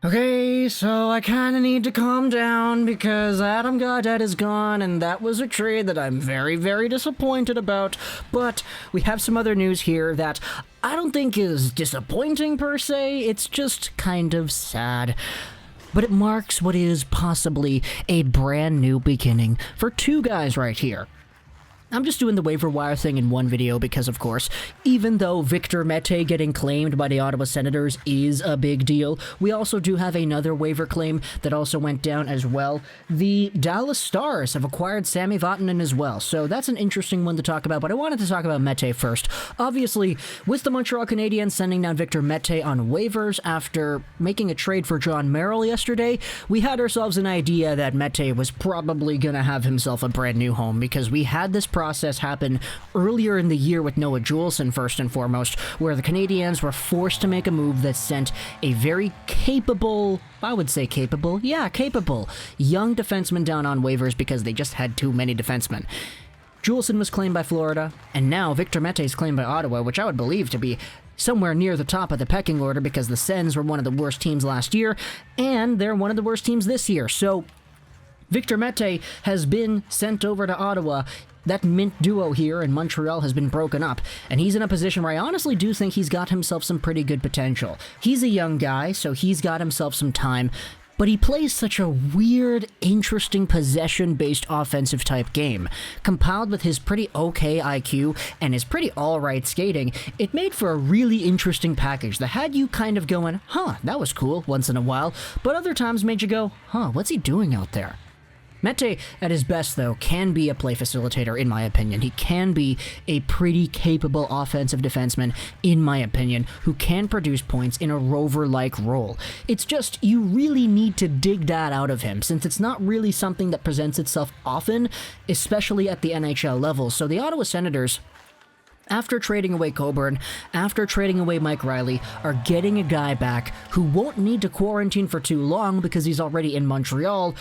Okay, so I kinda need to calm down because Adam Gaudette is gone, and that was a trade that I'm very, very disappointed about. But we have some other news here that I don't think is disappointing per se, it's just kind of sad. But it marks what is possibly a brand new beginning for two guys right here. I'm just doing the waiver wire thing in one video because, of course, even though Victor Mete getting claimed by the Ottawa Senators is a big deal, we also do have another waiver claim that also went down as well. The Dallas Stars have acquired Sami Vatanen as well, so that's an interesting one to talk about, but I wanted to talk about Mete first. Obviously, with the Montreal Canadiens sending down Victor Mete on waivers after making a trade for John Merrill yesterday, we had ourselves an idea that Mete was probably going to have himself a brand new home because we had this process happened earlier in the year with Noah Juulsen first and foremost, where the Canadiens were forced to make a move that sent a very capable young defenseman down on waivers because they just had too many defensemen. Juulsen was claimed by Florida, and now Victor Mete is claimed by Ottawa, which I would believe to be somewhere near the top of the pecking order because the Sens were one of the worst teams last year, and they're one of the worst teams this year. So Victor Mete has been sent over to Ottawa. That mint duo here in Montreal has been broken up, and he's in a position where I honestly do think he's got himself some pretty good potential. He's a young guy, so he's got himself some time, but he plays such a weird, interesting possession-based offensive type game. Compiled with his pretty okay IQ and his pretty alright skating, it made for a really interesting package that had you kind of going, huh, that was cool once in a while, but other times made you go, huh, what's he doing out there? Mete, at his best, though, can be a play facilitator, in my opinion. He can be a pretty capable offensive defenseman, in my opinion, who can produce points in a rover-like role. It's just, you really need to dig that out of him, since it's not really something that presents itself often, especially at the NHL level. So the Ottawa Senators, after trading away Coburn, after trading away Mike Riley, are getting a guy back who won't need to quarantine for too long because he's already in Montreal,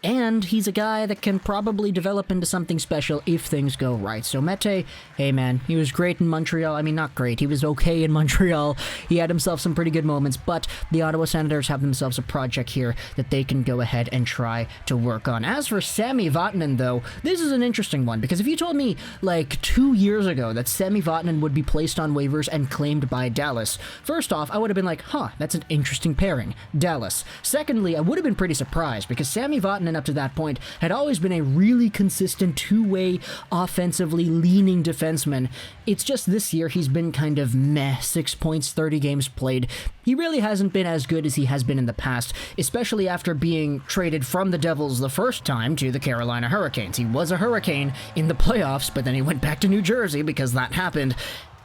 and he's a guy that can probably develop into something special if things go right. So Mete, hey man, he was great in Montreal. I mean, not great. He was okay in Montreal. He had himself some pretty good moments, but the Ottawa Senators have themselves a project here that they can go ahead and try to work on. As for Sami Vatanen, though, this is an interesting one, because if you told me, like, 2 years ago that Sami Vatanen would be placed on waivers and claimed by Dallas, first off, I would have been like, huh, that's an interesting pairing. Dallas. Secondly, I would have been pretty surprised, because Sami Vatanen up to that point had always been a really consistent two-way offensively leaning defenseman. It's just this year he's been kind of meh, 6 points, 30 games played. He really hasn't been as good as he has been in the past, especially after being traded from the Devils the first time to the Carolina Hurricanes. He was a Hurricane in the playoffs, but then he went back to New Jersey because that happened.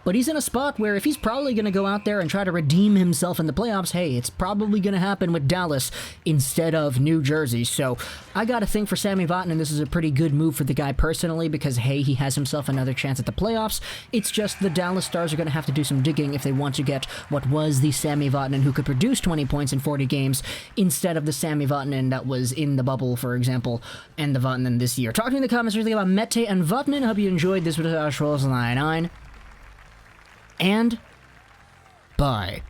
But he's in a spot where if he's probably going to go out there and try to redeem himself in the playoffs, hey, it's probably going to happen with Dallas instead of New Jersey. So I got to think for Sami Vatanen, this is a pretty good move for the guy personally because, hey, he has himself another chance at the playoffs. It's just the Dallas Stars are going to have to do some digging if they want to get what was the Sami Vatanen who could produce 20 points in 40 games instead of the Sami Vatanen that was in the bubble, for example, and the Vatanen this year. Talk to me in the comments really about Mete and Vatanen. I hope you enjoyed this with Trolls 99. And bye.